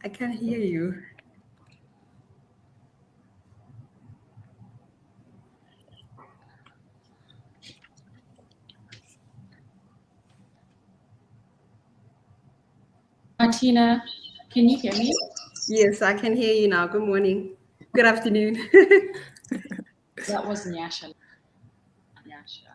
I can't hear you. Martina, can you hear me? Yes, I can hear you now. Good morning. Good afternoon. That was Nyasha. Nyasha.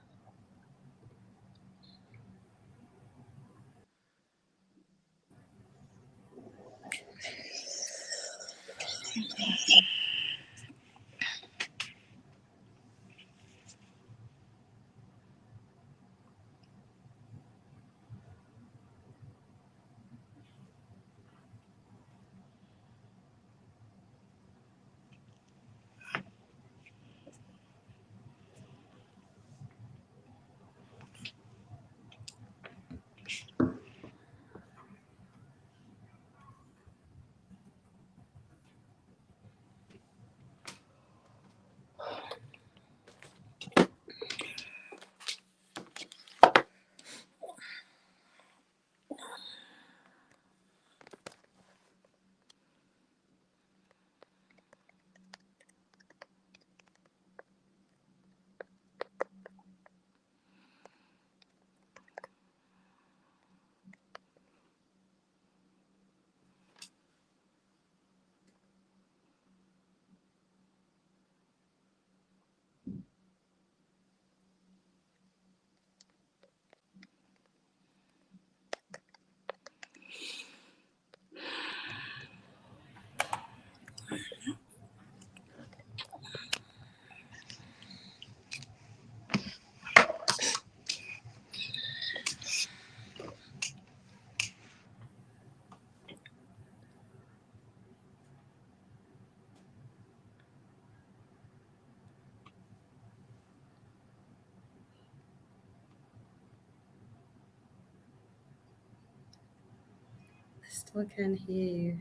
Still can't hear you.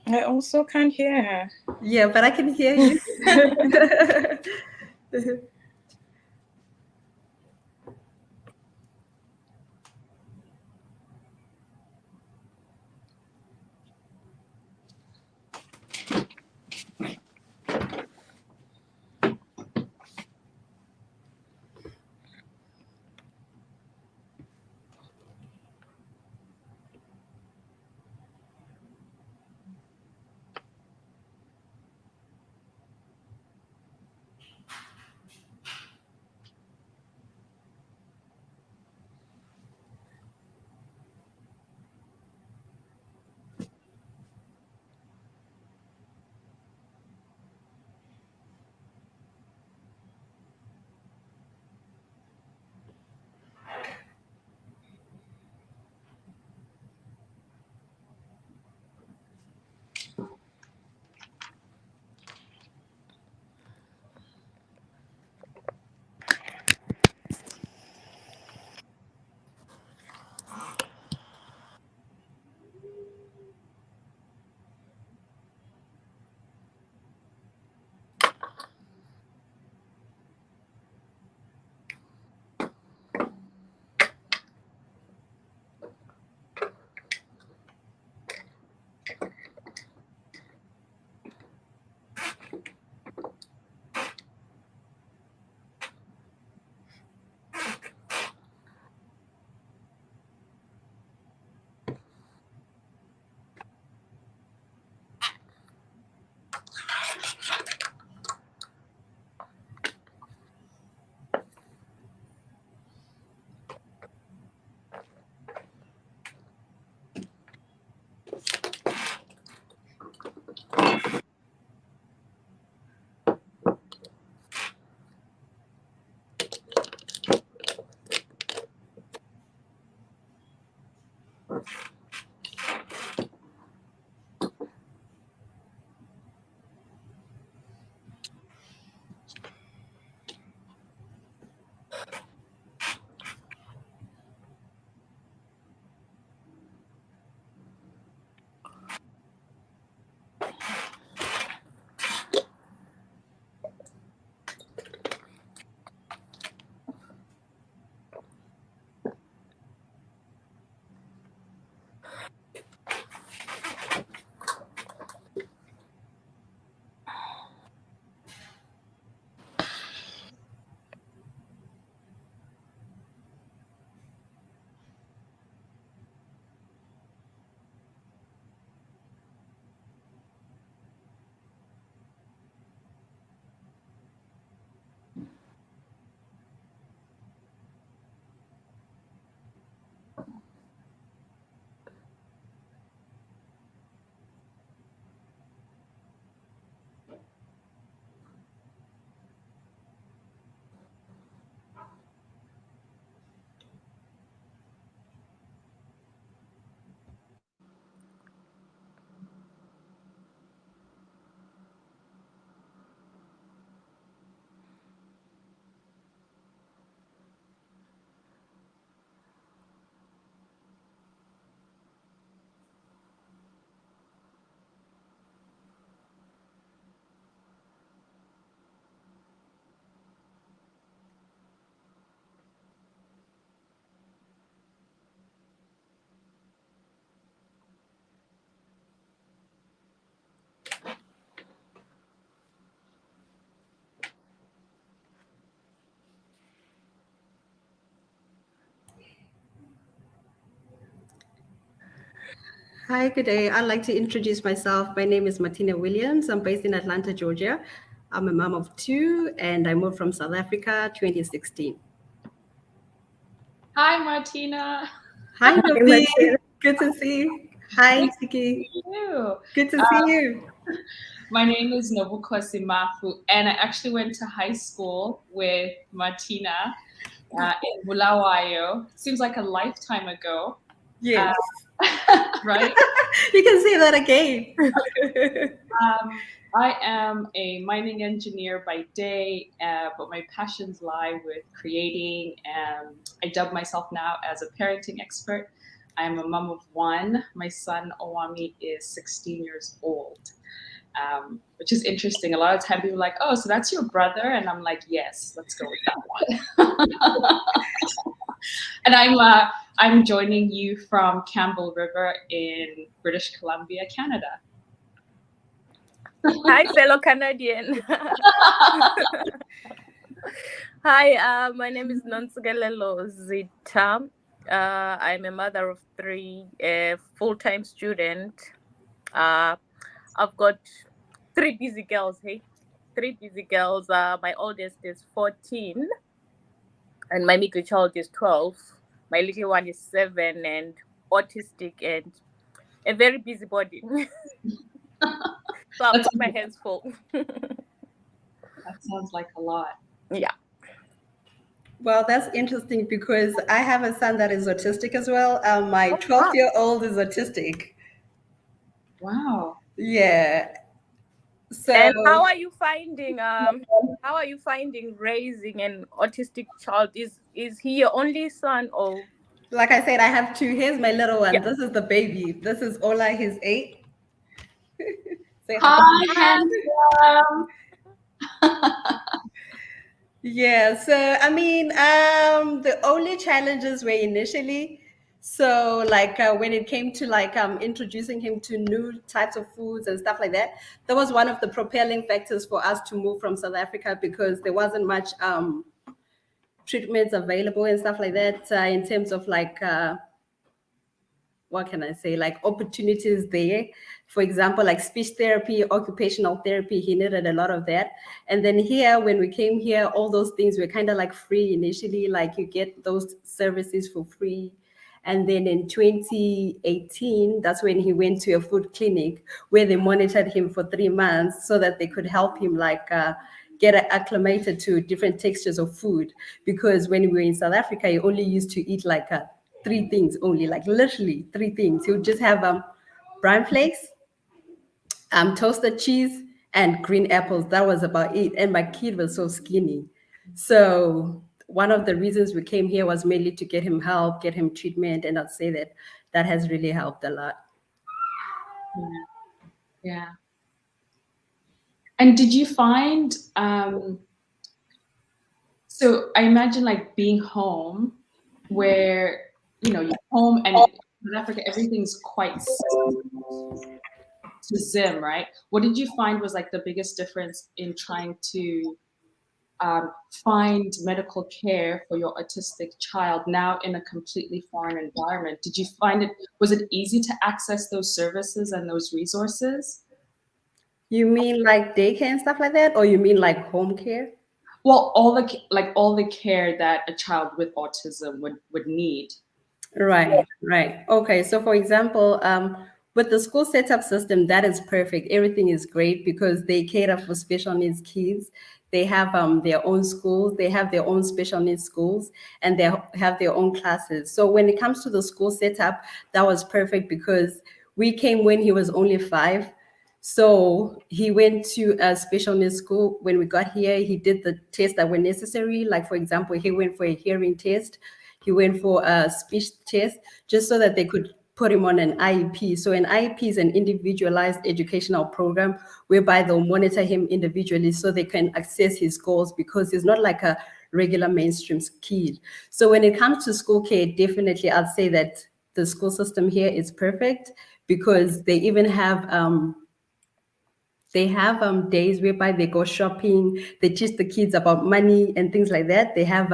I also can't hear her. Yeah, but I can hear you. Hi, good day. I'd like to introduce myself. My name is Martina Williams. I'm based in Atlanta, Georgia. I'm a mom of two, and I moved from South Africa 2016. Hi, Martina. Hi, Novi. Martina. Good to see you. Hi, Good Tiki. to see you. Good to see you. My name is Nobukosi Mafu, and I actually went to high school with Martina in Bulawayo. Seems like a lifetime ago, Yes. right? You can say that again. I am a mining engineer by day, but my passions lie with creating. I dub myself now as a parenting expert. I'm a mom of one. My son, Owami, is 16 years old, which is interesting. A lot of time people are like, oh, so that's your brother? And I'm like, yes, let's go with that one. And I'm joining you from Campbell River in British Columbia, Canada. Hi, fellow Canadian. Hi, my name is Nonsugelelo Zita. I'm a mother of three, a full-time student. I've got three busy girls. Hey, three busy girls. My oldest is 14, and my middle child is 12. My little one is 7 and autistic and a very busy body. So I've got my hands full. That sounds like a lot. Yeah. Well, that's interesting because I have a son that is autistic as well. My 12-year-old is autistic. Wow. Yeah. So, And how are you finding raising an autistic child? Is he your only son or? like I said, I have two. Here's my little one. Yeah. This is the baby. This is Ola. He's 8. Say hi. Hi, handsome. Yeah. So, I mean, the only challenges were initially. So, like when it came to like introducing him to new types of foods and stuff like that, that was one of the propelling factors for us to move from South Africa because there wasn't much treatments available and stuff like that in terms of like what can I say, like opportunities there. For example, like speech therapy, occupational therapy, he needed a lot of that. And then here, when we came here, all those things were kind of like free initially, like you get those services for free. And then in 2018, that's when he went to a food clinic where they monitored him for 3 months so that they could help him like get acclimated to different textures of food. Because when we were in South Africa, he only used to eat like 3 things only, like literally 3 things. He would just have brown flakes, toasted cheese, and green apples. That was about it. And my kid was so skinny. So one of the reasons we came here was mainly to get him help, get him treatment, and I'd say that that has really helped a lot. Yeah. And did you find so I imagine like being home where you're home and in South Africa everything's quite to Zim, right? What did you find was like the biggest difference in trying to find medical care for your autistic child now in a completely foreign environment? Did you find was it easy to access those services and those resources? You mean like daycare and stuff like that, or you mean like home care? Well, all the care that a child with autism would need. Right. Okay. So, for example, with the school setup system, that is perfect. Everything is great because they cater for special needs kids. They have their own schools. They have their own special needs schools, and they have their own classes. So, when it comes to the school setup, that was perfect because we came when he was only 5. So he went to a special needs school. When we got here, he did the tests that were necessary. Like, for example, he went for a hearing test. He went for a speech test just so that they could put him on an IEP. So an IEP is an individualized educational program whereby they'll monitor him individually so they can access his goals because he's not like a regular mainstream kid. So when it comes to school care, definitely I'd say that the school system here is perfect because they even have days whereby they go shopping, they teach the kids about money and things like that. They have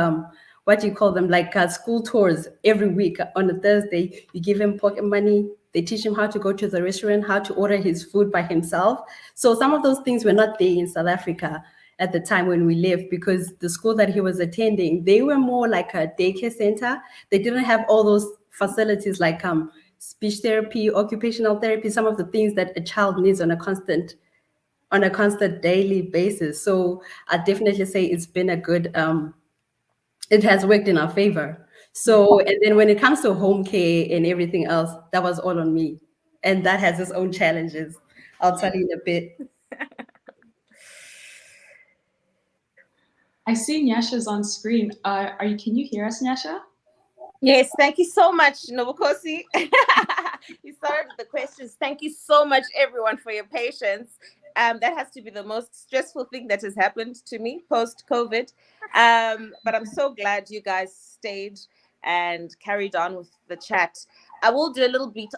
what do you call them, like school tours every week. On a Thursday, you give them pocket money, They teach him how to go to the restaurant, how to order his food by himself. So some of those things were not there in South Africa at the time when we left, because the school that he was attending, they were more like a daycare center. They didn't have all those facilities like speech therapy, occupational therapy, some of the things that a child needs on a constant daily basis. So I definitely say it's been a good it has worked in our favor. So, and then when it comes to home care and everything else, that was all on me. And that has its own challenges. I'll tell you in a bit. I see Nyasha's on screen. Can you hear us, Nyasha? Yes, thank you so much, Nobukosi. You started the questions. Thank you so much, everyone, for your patience. That has to be the most stressful thing that has happened to me post-COVID. But I'm so glad you guys stayed and carried on with the chat. I will do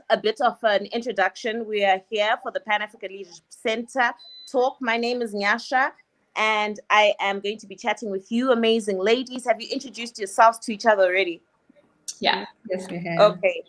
a bit of an introduction. We are here for the Pan-African Leadership Center talk. My name is Nyasha, and I am going to be chatting with you amazing ladies. Have you introduced yourselves to each other already? Yeah. Yes, we have. Okay.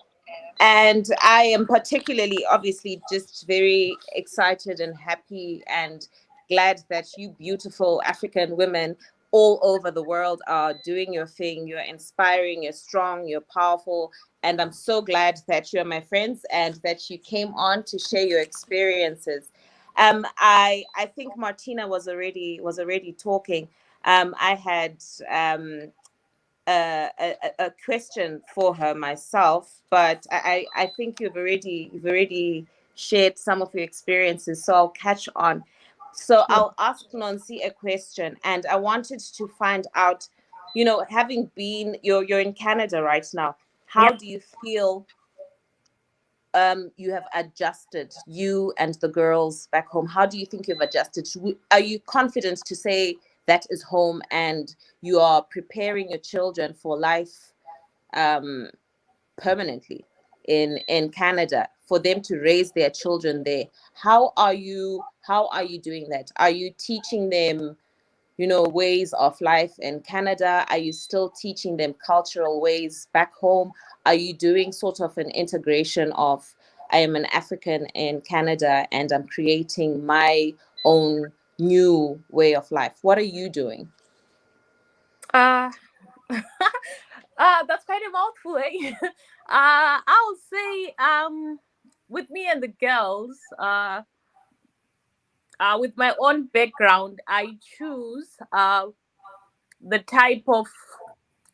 And I am particularly, obviously, just very excited and happy and glad that you beautiful African women all over the world are doing your thing. You're inspiring, you're strong, you're powerful. And I'm so glad that you're my friends and that you came on to share your experiences. I think Martina was already talking. I had a question for her myself, but I think you've already shared some of your experiences, so I'll catch on. So I'll ask Nancy a question, and I wanted to find out, having been you're in Canada right now, how do you feel you have adjusted, you and the girls back home? How do you think you've adjusted? Are you confident to say that is home and you are preparing your children for life permanently in Canada, for them to raise their children there? How are you doing that? Are you teaching them ways of life in Canada? Are you still teaching them cultural ways back home? Are you doing sort of an integration of, I am an African in Canada and I'm creating my own new way of life? What are you doing? That's quite a mouthful, eh? I'll say, with me and the girls, with my own background, I choose the type of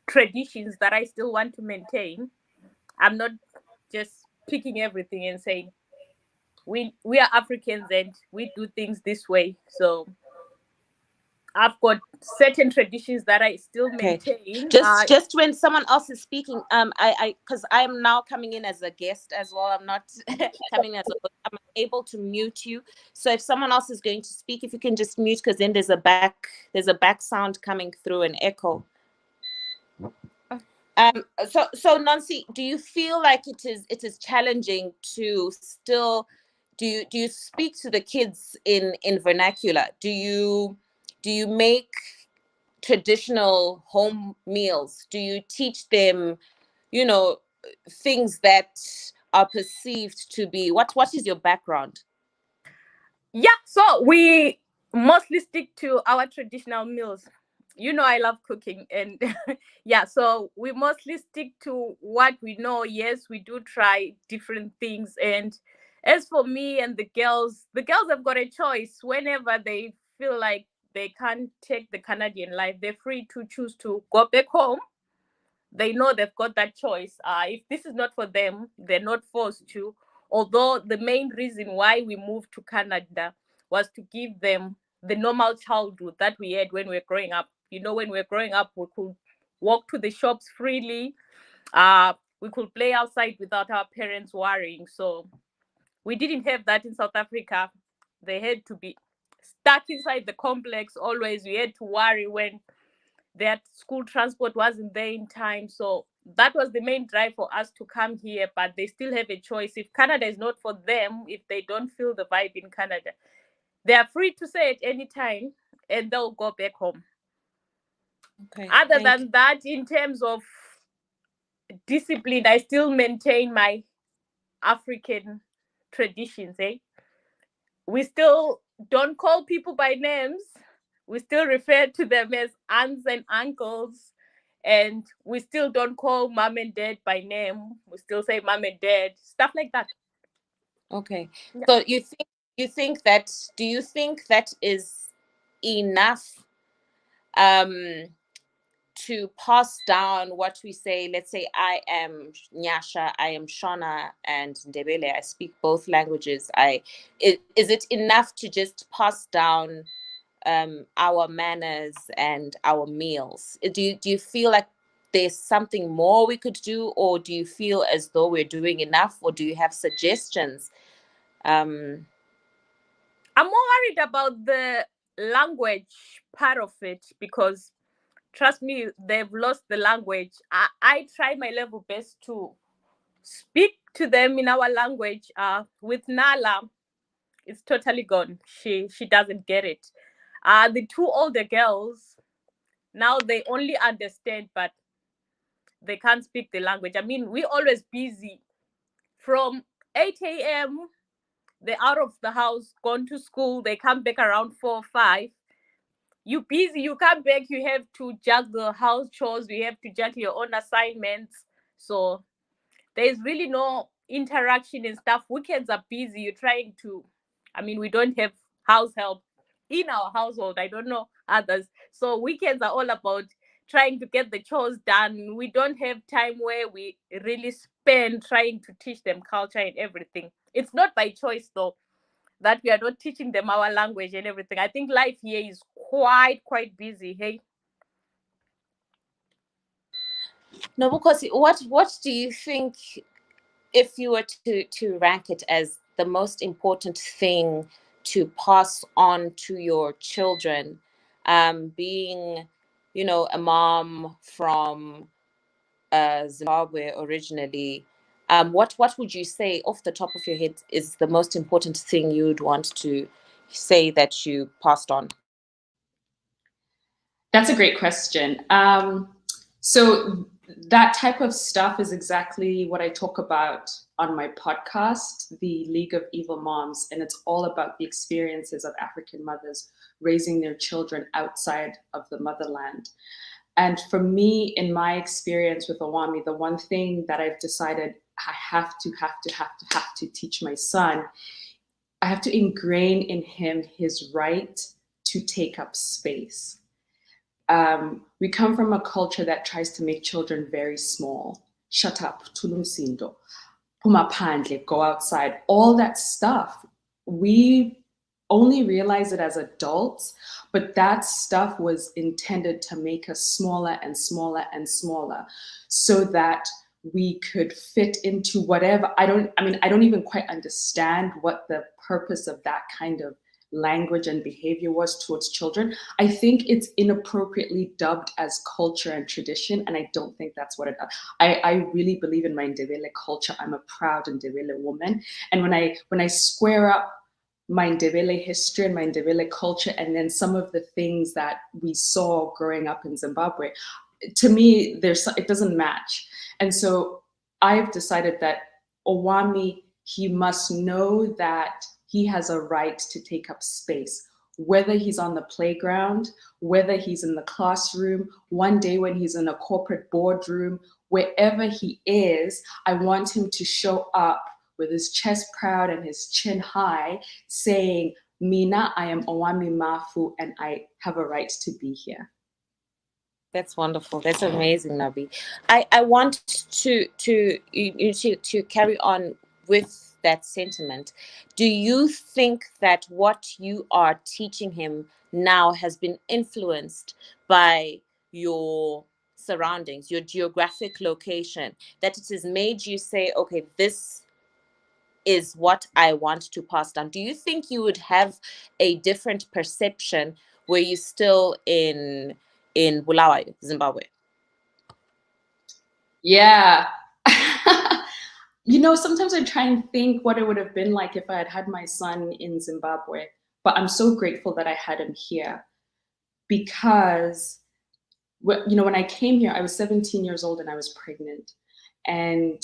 traditions that I still want to maintain. I'm not just picking everything and saying we are Africans and we do things this way. So I've got certain traditions that I still maintain. Just when someone else is speaking, because I'm now coming in as a guest as well. I'm not coming as I'm able to mute you. So if someone else is going to speak, if you can just mute, because then there's a back sound coming through, an echo. So Nancy, do you feel like it is challenging to still do you speak to the kids in vernacular? Do you make traditional home meals? Do you teach them, things that are perceived to be what is your background? Yeah, so we mostly stick to our traditional meals. I love cooking, and yeah, so we mostly stick to what we know. Yes, we do try different things. And as for me and the girls have got a choice. Whenever they feel like they can't take the Canadian life, they're free to choose to go back home. They know they've got that choice. If this is not for them, they're not forced to. Although the main reason why we moved to Canada was to give them the normal childhood that we had when we were growing up. When we were growing up, we could walk to the shops freely. We could play outside without our parents worrying. So we didn't have that in South Africa. They had to be stuck inside the complex always. We had to worry when their school transport wasn't there in time. So that was the main drive for us to come here. But they still have a choice. If Canada is not for them, if they don't feel the vibe in Canada, they are free to say at any time and they'll go back home. Okay. Other than that, in terms of discipline, I still maintain my African traditions, eh? We still don't call people by names. We still refer to them as aunts and uncles. And we still don't call mom and dad by name. We still say mom and dad, stuff like that. Okay. Yeah. So do you think that is enough to pass down what we say? Let's say I am Nyasha, I am Shona and Ndebele. I speak both languages. Is it enough to just pass down our manners and our meals? Do you feel like there's something more we could do, or do you feel as though we're doing enough, or do you have suggestions? I'm more worried about the language part of it, because trust me, they've lost the language. I try my level best to speak to them in our language. With Nala, it's totally gone. She doesn't get it. The two older girls, now they only understand, but they can't speak the language. I mean, we're always busy from 8 a.m. They're out of the house, gone to school. They come back around 4 or 5. You busy, you come back, you have to juggle house chores, you have to juggle your own assignments. So there's really no interaction and stuff. Weekends are busy. You're trying to, I mean, we don't have house help in our household. I don't know others. So weekends are all about trying to get the chores done. We don't have time where we really spend trying to teach them culture and everything. It's not by choice though that we are not teaching them our language and everything. I think life here is quite busy. Hey. No, because what do you think, if you were to rank it as the most important thing to pass on to your children, being, a mom from Zimbabwe originally, what would you say off the top of your head is the most important thing you would want to say that you passed on? That's a great question. So that type of stuff is exactly what I talk about on my podcast, the League of Evil Moms, and it's all about the experiences of African mothers raising their children outside of the motherland. And for me, in my experience with Owami, the one thing that I've decided I have to teach my son, I have to ingrain in him his right to take up space. We come from a culture that tries to make children very small. Shut up, tulumsindo, puma pandle, go outside, all that stuff. We only realize it as adults, but that stuff was intended to make us smaller and smaller and smaller so that we could fit into whatever. I don't even quite understand what the purpose of that kind of language and behavior was towards children. I think it's inappropriately dubbed as culture and tradition, and I don't think that's what it is. I really believe in my Ndebele culture. I'm a proud Ndebele woman, and when I square up my Ndebele history and my Ndebele culture, and then some of the things that we saw growing up in Zimbabwe, to me, it doesn't match. And so I've decided that Owami, he must know that he has a right to take up space, whether he's on the playground, whether he's in the classroom, one day when he's in a corporate boardroom, wherever he is, I want him to show up with his chest proud and his chin high, saying, Mina, I am Owami Mafu, and I have a right to be here. That's wonderful. That's amazing, Nabi. I want to carry on with that sentiment. Do you think that what you are teaching him now has been influenced by your surroundings, your geographic location, that it has made you say, okay, this is what I want to pass down? Do you think you would have a different perception were you still in Bulawayo, Zimbabwe? Yeah. Sometimes I try and think what it would have been like if I had had my son in Zimbabwe, but I'm so grateful that I had him here, because when I came here, I was 17 years old and I was pregnant. And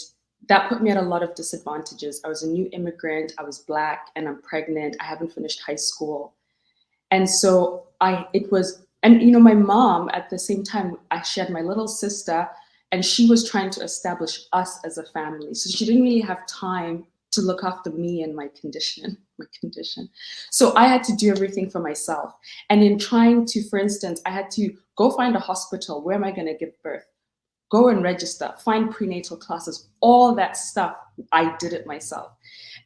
that put me at a lot of disadvantages. I was a new immigrant, I was Black, and I'm pregnant. I haven't finished high school. And so my mom at the same time, she had my little sister, and she was trying to establish us as a family. So she didn't really have time to look after me and my condition. So I had to do everything for myself. And in trying to, for instance, I had to go find a hospital. Where am I going to give birth? Go and register, find prenatal classes, all that stuff. I did it myself.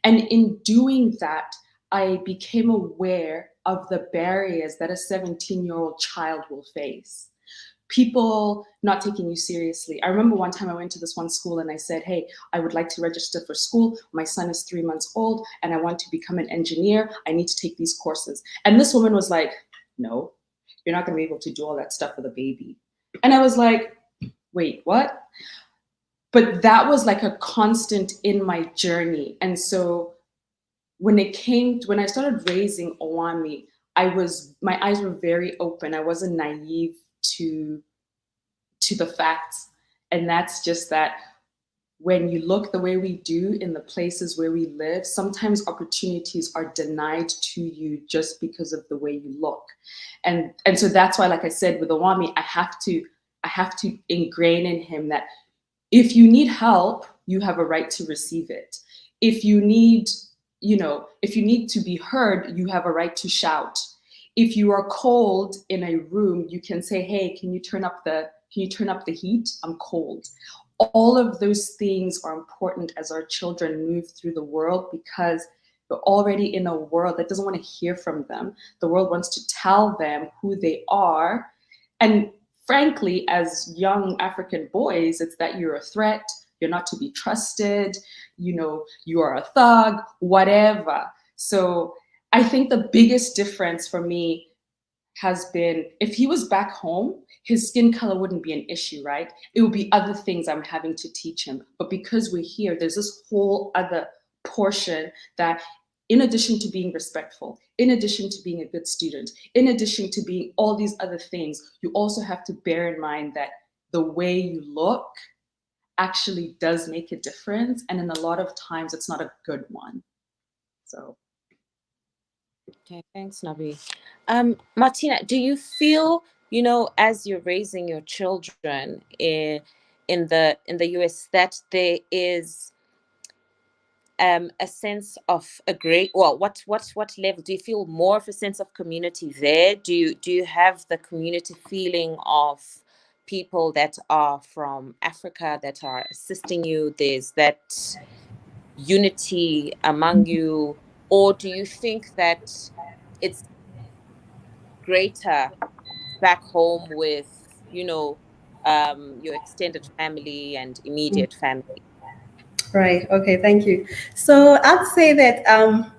And in doing that, I became aware of the barriers that a 17-year-old child will face. People not taking you seriously. I remember one time I went to this one school and I said, hey, I would like to register for school. My son is 3 months old and I want to become an engineer. I need to take these courses. And this woman was like, no, you're not going to be able to do all that stuff with a baby. And I was like, wait, what? But that was like a constant in my journey. And so when I started raising Owami, my eyes were very open. I wasn't naive to the facts. And that's just that when you look the way we do in the places where we live, sometimes opportunities are denied to you just because of the way you look. And so that's why, like I said, with Owami, I have to ingrain in him that if you need help, you have a right to receive it. If you need to be heard, you have a right to shout. If you are cold in a room, you can say, hey, can you turn up the heat? I'm cold. All of those things are important as our children move through the world, because they're already in a world that doesn't want to hear from them. The world wants to tell them who they are. And frankly, as young African boys, it's that you're a threat, you're not to be trusted, you are a thug, whatever. So I think the biggest difference for me has been, if he was back home, his skin color wouldn't be an issue, right? It would be other things I'm having to teach him. But because we're here, there's this whole other portion that, in addition to being respectful, in addition to being a good student, in addition to being all these other things, you also have to bear in mind that the way you look actually does make a difference. And in a lot of times, it's not a good one. So. Okay, thanks, Nabi. Martina, do you feel, as you're raising your children in the US, that there is a sense of what level do you feel more of a sense of community there? Do you have the community feeling of people that are from Africa that are assisting you? There's that unity among you, or do you think that it's greater back home with your extended family and immediate family? Right. Okay. Thank you. So I'd say that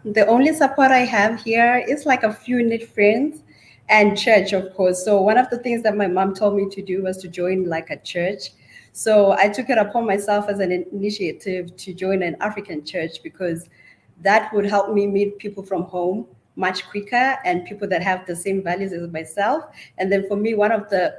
the only support I have here is like a few knit friends and church, of course. So one of the things that my mom told me to do was to join like a church. So I took it upon myself as an initiative to join an African church, because that would help me meet people from home much quicker and people that have the same values as myself. And then for me, one of the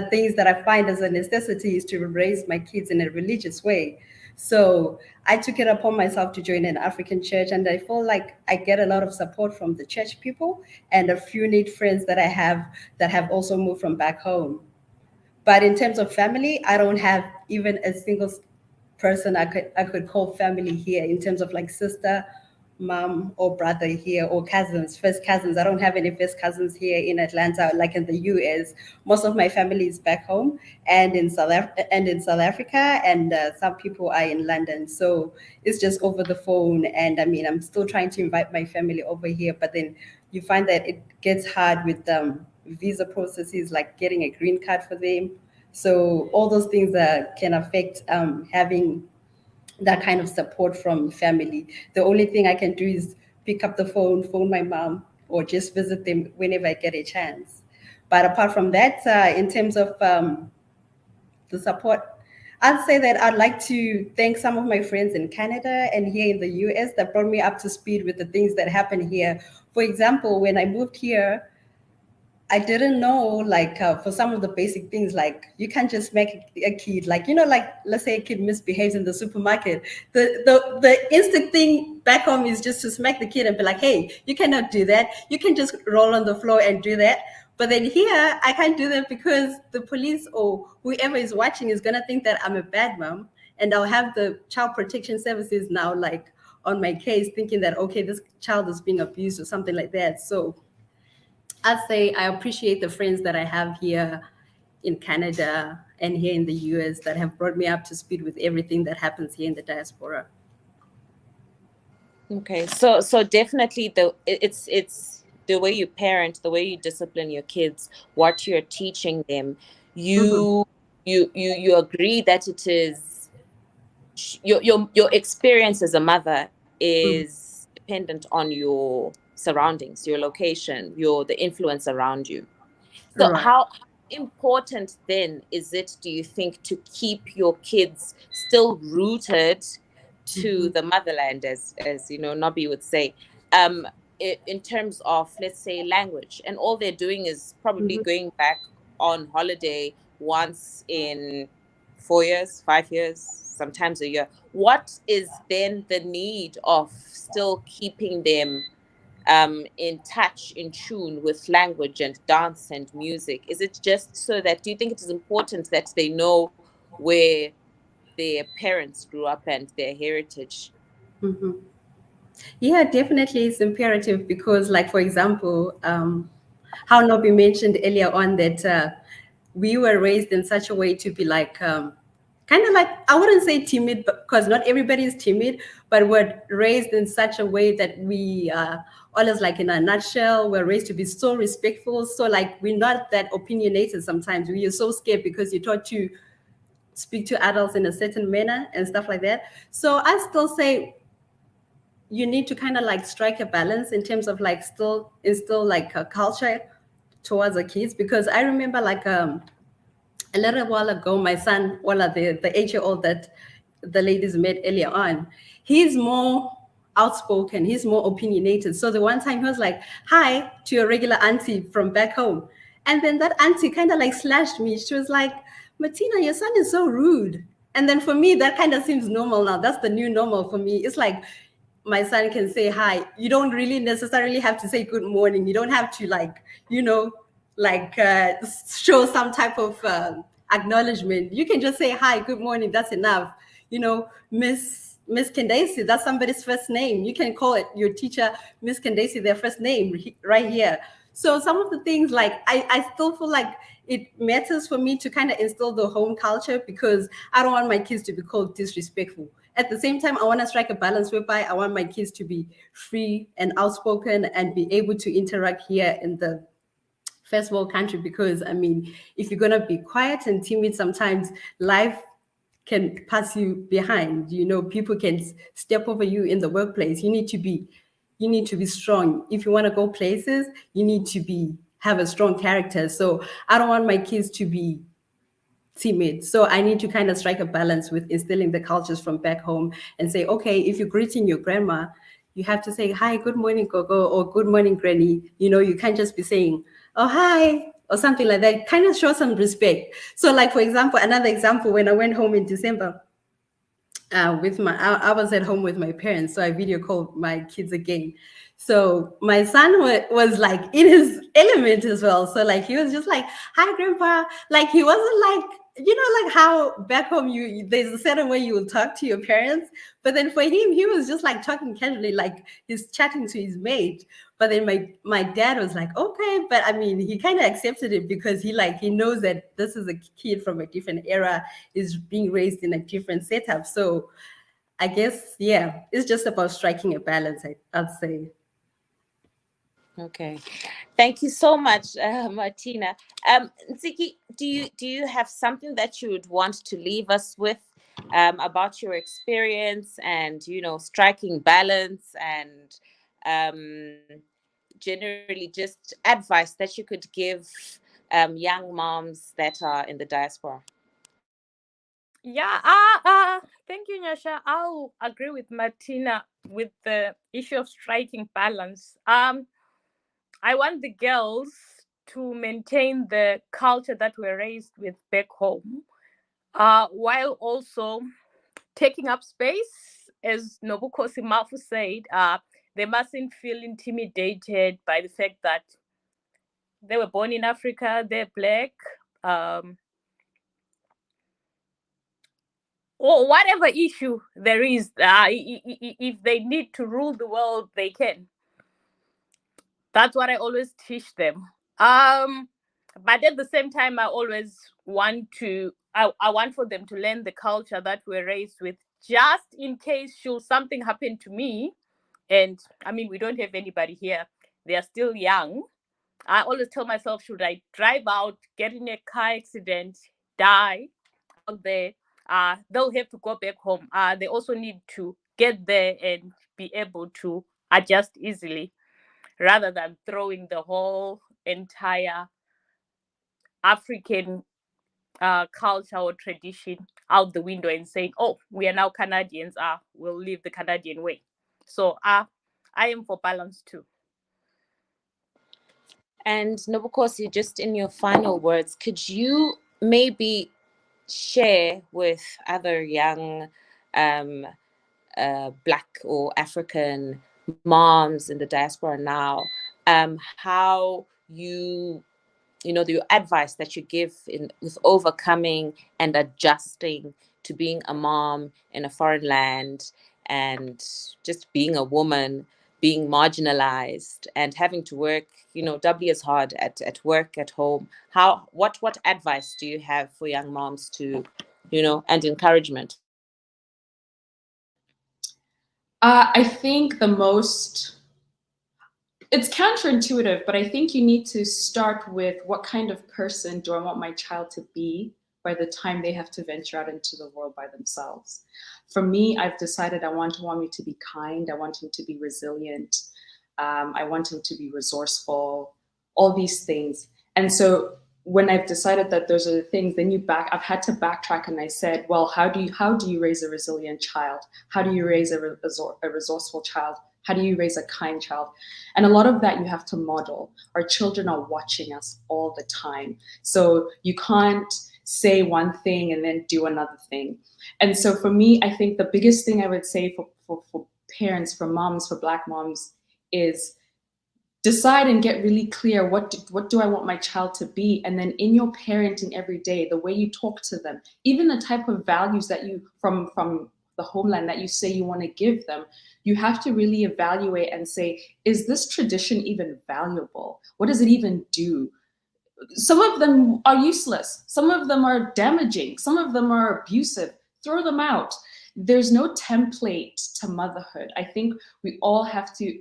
things that I find as a necessity is to raise my kids in a religious way. So I took it upon myself to join an African church, and I feel like I get a lot of support from the church people and a few neat friends that I have that have also moved from back home. But in terms of family, I don't have even a single person I could call family here in terms of like sister, mom, or brother here, or cousins, first cousins. I don't have any first cousins here in Atlanta, like in the US. Most of my family is back home and in South Africa, and some people are in London. So it's just over the phone. And I mean, I'm still trying to invite my family over here, but then you find that it gets hard with visa processes, like getting a green card for them. So all those things can affect having that kind of support from family. The only thing I can do is pick up the phone my mom, or just visit them whenever I get a chance. But apart from that, in terms of the support, I'd say that I'd like to thank some of my friends in Canada and here in the US that brought me up to speed with the things that happen here. For example, when I moved here, I didn't know, like, for some of the basic things, like you can't just make a kid, like, like, let's say a kid misbehaves in the supermarket. The instant thing back home is just to smack the kid and be like, hey, you cannot do that. You can just roll on the floor and do that. But then here, I can't do that because the police or whoever is watching is going to think that I'm a bad mom. And I'll have the child protection services now, like, on my case, thinking that, okay, this child is being abused or something like that. So I'd say I appreciate the friends that I have here in Canada and here in the US that have brought me up to speed with everything that happens here in the diaspora. Okay, so definitely it's the way you parent, the way you discipline your kids, what you're teaching them. You you agree that it is your experience as a mother is dependent on your surroundings, your location, the influence around you. So Right. how important then is it, do you think, to keep your kids still rooted to the motherland, as Nobby would say, in terms of, let's say, language, and all they're doing is probably going back on holiday once in 4 years, 5 years, sometimes a year? What is then the need of still keeping them in touch, in tune with language and dance and music? Is it just so that, do you think it is important that they know where their parents grew up and their heritage? Yeah, definitely it's imperative because, like, for example, how Nobi mentioned earlier on that we were raised in such a way to be like, kind of like, I wouldn't say timid, because not everybody is timid, but we're raised in such a way that we always, like, in a nutshell, we're raised to be so respectful. So, like, we're not that opinionated sometimes. We are so scared because you're taught to speak to adults in a certain manner and stuff like that. So I still say you need to kind of like strike a balance in terms of like still instill like a culture towards the kids, because I remember like a little while ago, my son, the 8-year-old that the ladies met earlier on, he's more outspoken, he's more opinionated. So the one time he was like, hi to a regular auntie from back home. And then that auntie kind of like slashed me. She was like, Martina, your son is so rude. And then for me, that kind of seems normal now. That's the new normal for me. It's like my son can say hi. You don't really necessarily have to say good morning. You don't have to like, like show some type of acknowledgement. You can just say hi, good morning. That's enough. Miss Candace, that's somebody's first name. You can call it your teacher, Miss Candace, their first name right here. So some of the things, like, I still feel like it matters for me to kind of instill the home culture, because I don't want my kids to be called disrespectful. At the same time, I want to strike a balance whereby I want my kids to be free and outspoken and be able to interact here in the first world country. Because I mean, if you're gonna be quiet and timid, sometimes life can pass you behind. People can step over you in the workplace. You need to be strong. If you want to go places, you need to have a strong character. So I don't want my kids to be timid. So I need to kind of strike a balance with instilling the cultures from back home and say, okay, if you're greeting your grandma, you have to say, hi, good morning, Gogo, or good morning, Granny. You can't just be saying, oh, hi, or something like that. Kind of show some respect. So, like, for example, another example, when I went home in December, I was at home with my parents, so I video called my kids again. So my son was like in his element as well. So like he was just like, "Hi, Grandpa." Like he wasn't like, like how back home there's a certain way you will talk to your parents, but then for him, he was just like talking casually, like he's chatting to his mate. But then my dad was like, okay, but I mean, he kind of accepted it because he knows that this is a kid from a different era, is being raised in a different setup. So I guess, yeah, it's just about striking a balance, I'd say. Okay, thank you so much, Martina. Ntsiki, do you have something that you would want to leave us with about your experience and striking balance and generally just advice that you could give young moms that are in the diaspora? Yeah, thank you, Nyasha. I'll agree with Martina with the issue of striking balance. I want the girls to maintain the culture that we're raised with back home, while also taking up space, as Nobukosi Mafu said. They mustn't feel intimidated by the fact that they were born in Africa, they're Black, or whatever issue there is. If they need to rule the world, they can. That's what I always teach them. But at the same time, I always want to, I want for them to learn the culture that we're raised with, just in case should something happen to me. And I mean, we don't have anybody here. They are still young. I always tell myself, should I drive out, get in a car accident, die out there, they'll have to go back home. They also need to get there and be able to adjust easily, rather than throwing the whole entire African culture or tradition out the window and saying, oh, we are now Canadians, we'll live the Canadian way. So I am for balance too. And Nobukosi, just in your final words, could you maybe share with other young Black or African moms in the diaspora now, how your advice that you give with overcoming and adjusting to being a mom in a foreign land, and just being a woman, being marginalized and having to work, doubly as hard at work, at home. What advice do you have for young moms to, and encouragement? I think it's counterintuitive, but I think you need to start with, what kind of person do I want my child to be by the time they have to venture out into the world by themselves? For me, I've decided I want me to be kind. I want him to be resilient. I want him to be resourceful, all these things. And so when I've decided that those are the things, then I've had to backtrack, and I said, well, how do you raise a resilient child? How do you raise a resourceful child? How do you raise a kind child? And a lot of that you have to model. Our children are watching us all the time. So you can't say one thing and then do another thing. And so for me, I think the biggest thing I would say for parents, for moms, for Black moms, is decide and get really clear, what do I want my child to be? And then in your parenting every day, the way you talk to them, even the type of values that you from the homeland that you say you want to give them, you have to really evaluate and say, is this tradition even valuable? What does it even do? Some of them are useless. Some of them are damaging. Some of them are abusive. Throw them out. There's no template to motherhood. I think we all have to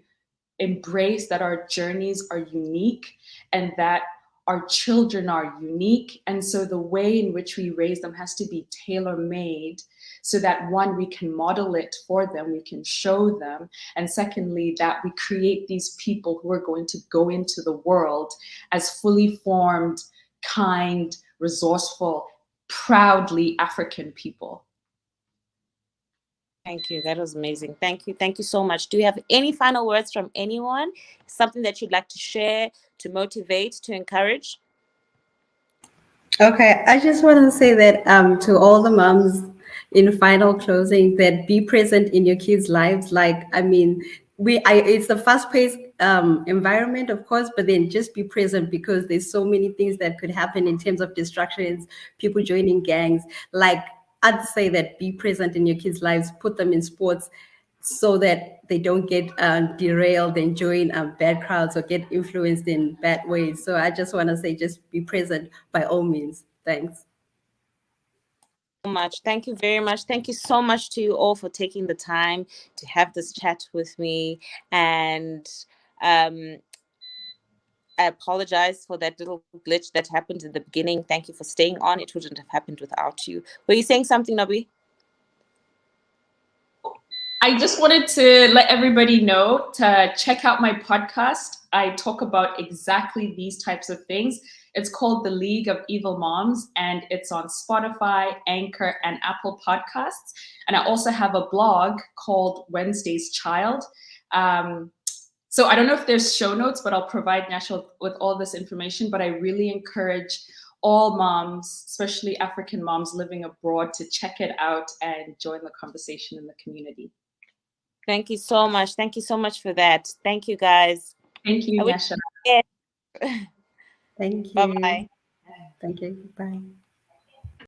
embrace that our journeys are unique and that our children are unique. And so the way in which we raise them has to be tailor-made, so that one, we can model it for them, we can show them. And secondly, that we create these people who are going to go into the world as fully formed, kind, resourceful, proudly African people. Thank you. That was amazing. Thank you. Thank you so much. Do you have any final words from anyone? Something that you'd like to share, to motivate, to encourage? Okay, I just want to say that to all the moms, in final closing, that be present in your kids' lives. Like, I mean, it's a fast-paced environment, of course, but then just be present, because there's so many things that could happen in terms of distractions, people joining gangs. Like, I'd say that be present in your kids' lives, put them in sports so that they don't get derailed and join bad crowds or get influenced in bad ways. So I just want to say, just be present by all means. Thanks. Much. Thank you very much. Thank you so much to you all for taking the time to have this chat with me. And I apologize for that little glitch that happened in the beginning. Thank you for staying on. It wouldn't have happened without you. Were you saying something, Nabi? I just wanted to let everybody know to check out my podcast. I talk about exactly these types of things. It's called The League of Evil Moms, and it's on Spotify, Anchor, and Apple Podcasts. And I also have a blog called Wednesday's Child. So I don't know if there's show notes, but I'll provide Nyasha with all this information. But I really encourage all moms, especially African moms living abroad, to check it out and join the conversation in the community. Thank you so much. Thank you so much for that. Thank you, guys. Thank you, Nyasha. Thank you. Bye-bye. Thank you. Bye.